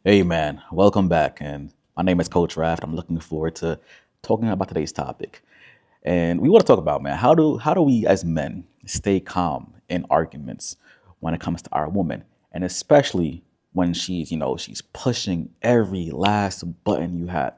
Hey man, welcome back. And my name is Coach Raft. I'm looking forward to talking about today's topic. And we want to talk about, man, how do we as men stay calm in arguments when it comes to our woman, and especially when she's pushing every last button you have.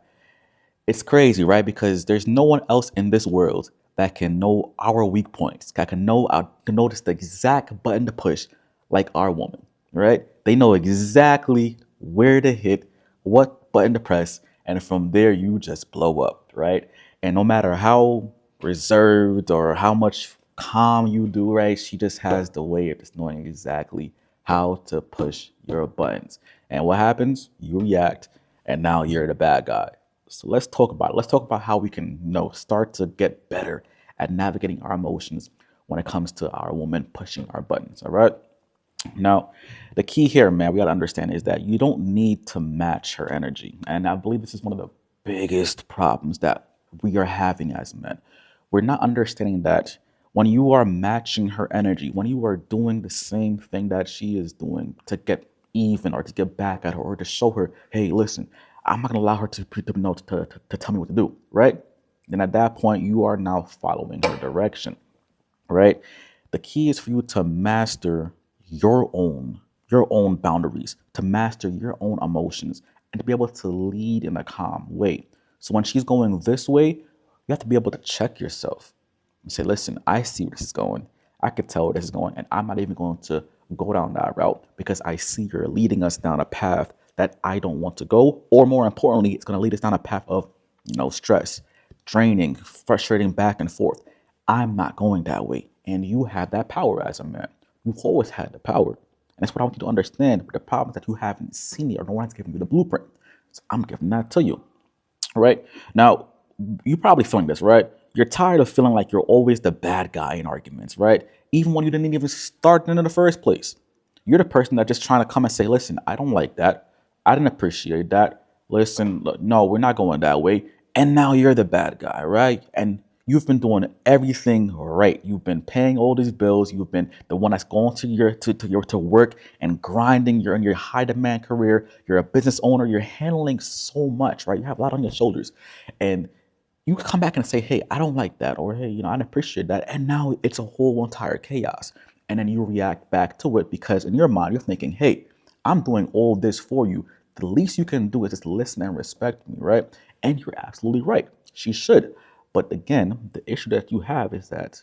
It's crazy, right? Because there's no one else in this world that can know our weak points, that can notice the exact button to push like our woman, right? They know exactly where to hit, what button to press, and from there you just blow up, right? And no matter how reserved or how much calm you do, right? She just has the way of just knowing exactly how to push your buttons. And what happens? You react, and now you're the bad guy. So let's talk about it. Let's talk about how we can, start to get better at navigating our emotions when it comes to our woman pushing our buttons. All right. Now, the key here, man, we got to understand is that you don't need to match her energy. And I believe this is one of the biggest problems that we are having as men. We're not understanding that when you are matching her energy, when you are doing the same thing that she is doing to get even or to get back at her or to show her, hey, listen, I'm not going to allow her to tell me what to do, right? Then at that point, you are now following her direction, right? The key is for you to master your own boundaries, to master your own emotions, and to be able to lead in a calm way. So when she's going this way, you have to be able to check yourself and say, listen, I see where this is going. I could tell where this is going, and I'm not even going to go down that route because I see you're leading us down a path that I don't want to go, or more importantly, it's going to lead us down a path of, stress, draining, frustrating back and forth. I'm not going that way. And you have that power as a man. You've always had the power. And that's what I want you to understand. But the problem is that you haven't seen it or no one's giving you the blueprint. So I'm giving that to you. Right? Now, you're probably feeling this, right? You're tired of feeling like you're always the bad guy in arguments, right? Even when you didn't even start in the first place. You're the person that's just trying to come and say, listen, I don't like that. I didn't appreciate that. Listen, look, no, we're not going that way. And now you're the bad guy, right? And you've been doing everything right. You've been paying all these bills. You've been the one that's going to work and grinding. You're in your high demand career. You're a business owner. You're handling so much, right? You have a lot on your shoulders. And you come back and say, hey, I don't like that, or hey, I don't appreciate that. And now it's a whole entire chaos. And then you react back to it because in your mind, you're thinking, hey, I'm doing all this for you. The least you can do is just listen and respect me, right? And you're absolutely right. She should. But again, the issue that you have is that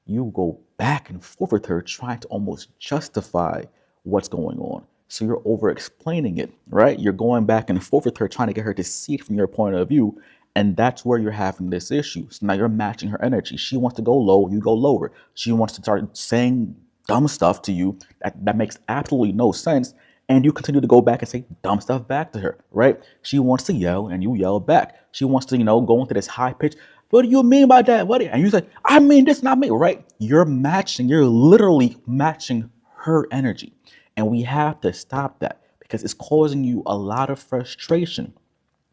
you go back and forth with her trying to almost justify what's going on. So you're over explaining it, right? You're going back and forth with her trying to get her to see it from your point of view. And that's where you're having this issue. So now you're matching her energy. She wants to go low, you go lower. She wants to start saying dumb stuff to you that makes absolutely no sense. And you continue to go back and say dumb stuff back to her, right? She wants to yell and you yell back. She wants to, go into this high pitch. What do you mean by that? And you say, I mean this, not me, right? You're literally matching her energy. And we have to stop that because it's causing you a lot of frustration.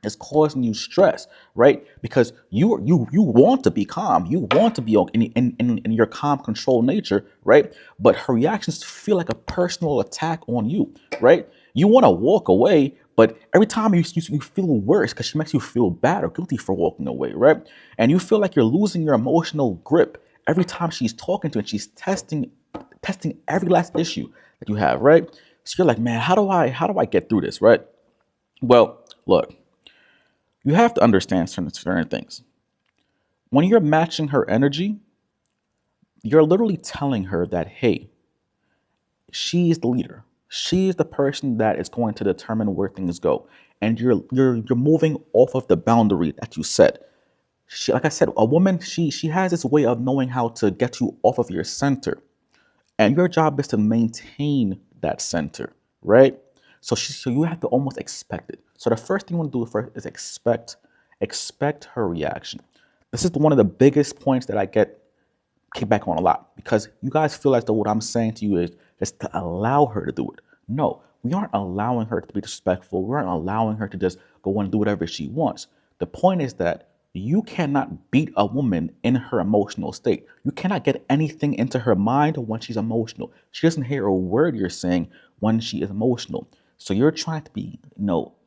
It's causing you stress, right? Because you want to be calm, you want to be in your calm, control nature, right? But her reactions feel like a personal attack on you, right? You want to walk away, but every time you feel worse because she makes you feel bad or guilty for walking away, right? And you feel like you're losing your emotional grip every time she's talking to you and she's testing every last issue that you have, right? So you're like, man, how do I get through this, right? Well, look, you have to understand certain things. When you're matching her energy, you're literally telling her that, hey, she is the leader. She is the person that is going to determine where things go. And you're moving off of the boundary that you set. Like I said, a woman, she has this way of knowing how to get you off of your center. And your job is to maintain that center, right? So you have to almost expect it. So the first thing you want to do first is expect her reaction. This is one of the biggest points that I get kickback on a lot because you guys feel as though what I'm saying to you is just to allow her to do it. No, we aren't allowing her to be disrespectful. We aren't allowing her to just go and do whatever she wants. The point is that you cannot beat a woman in her emotional state. You cannot get anything into her mind when she's emotional. She doesn't hear a word you're saying when she is emotional. So you're trying to be,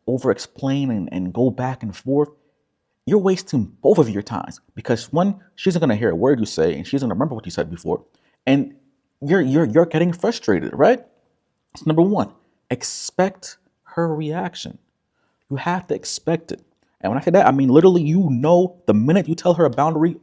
over explain and go back and forth. You're wasting both of your times because one, she's not gonna hear a word you say and she's gonna remember what you said before. And you're getting frustrated, right? So number one, expect her reaction. You have to expect it. And when I say that, I mean literally, the minute you tell her a boundary,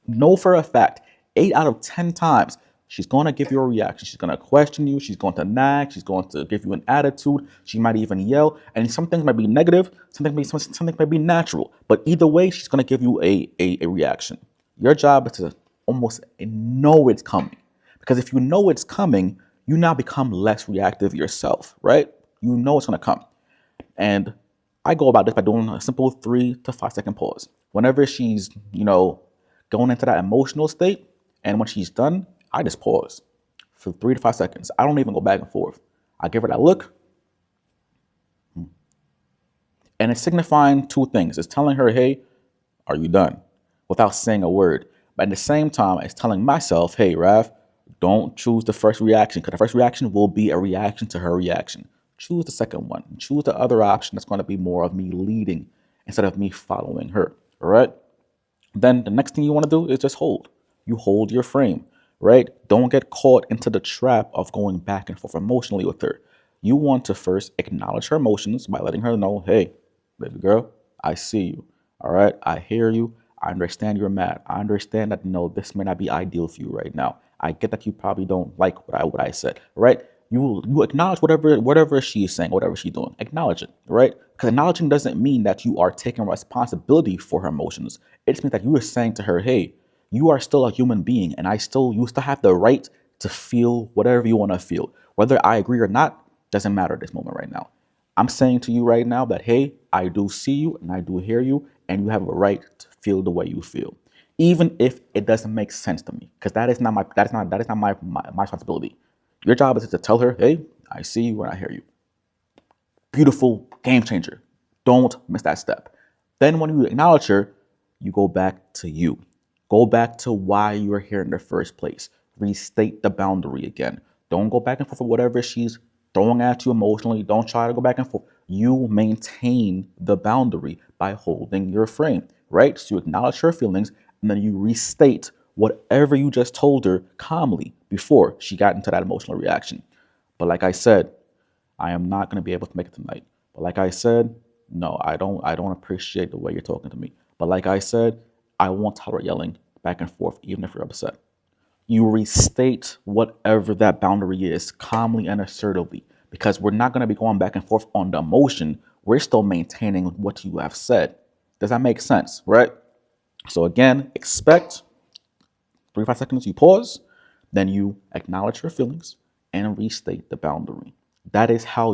know for a fact, 8 out of 10 times, she's going to give you a reaction. She's going to question you. She's going to nag. She's going to give you an attitude. She might even yell. And some things might be negative. Something might be natural. But either way, she's going to give you a reaction. Your job is to almost know it's coming. Because if you know it's coming, you now become less reactive yourself, right? You know it's going to come. And I go about this by doing a simple 3 to 5 second pause. Whenever she's, going into that emotional state, and when she's done, I just pause for 3 to 5 seconds. I don't even go back and forth. I give her that look, and it's signifying two things. It's telling her, hey, are you done? Without saying a word. But at the same time, it's telling myself, hey, Rav, don't choose the first reaction, because the first reaction will be a reaction to her reaction. Choose the second one. Choose the other option that's going to be more of me leading instead of me following her. All right. Then the next thing you want to do is just hold. You hold your frame, right? Don't get caught into the trap of going back and forth emotionally with her. You want to first acknowledge her emotions by letting her know, hey, baby girl, I see you. All right. I hear you. I understand you're mad. I understand that, no, this may not be ideal for you right now. I get that you probably don't like what I said, right? You acknowledge whatever she is saying, whatever she's doing. Acknowledge it, right? Because acknowledging doesn't mean that you are taking responsibility for her emotions. It just means that you are saying to her, hey, you are still a human being, and you still have the right to feel whatever you want to feel. Whether I agree or not doesn't matter at this moment right now. I'm saying to you right now that, hey, I do see you and I do hear you, and you have a right to feel the way you feel, even if it doesn't make sense to me, because that is not my responsibility. Your job is to tell her, hey, I see you and I hear you. Beautiful game changer. Don't miss that step. Then when you acknowledge her, you go back to you. Go back to why you are here in the first place. Restate the boundary again. Don't go back and forth with whatever she's throwing at you emotionally. Don't try to go back and forth. You maintain the boundary by holding your frame, right? So you acknowledge her feelings and then you restate whatever you just told her calmly before she got into that emotional reaction. But like I said, I am not going to be able to make it tonight. But like I said, no, I don't appreciate the way you're talking to me. But like I said, I won't tolerate yelling back and forth, even if you're upset. You restate whatever that boundary is calmly and assertively, because we're not going to be going back and forth on the emotion. We're still maintaining what you have said. Does that make sense, right? So again, expect 3 to 5 seconds, you pause, then you acknowledge your feelings and restate the boundary. That is how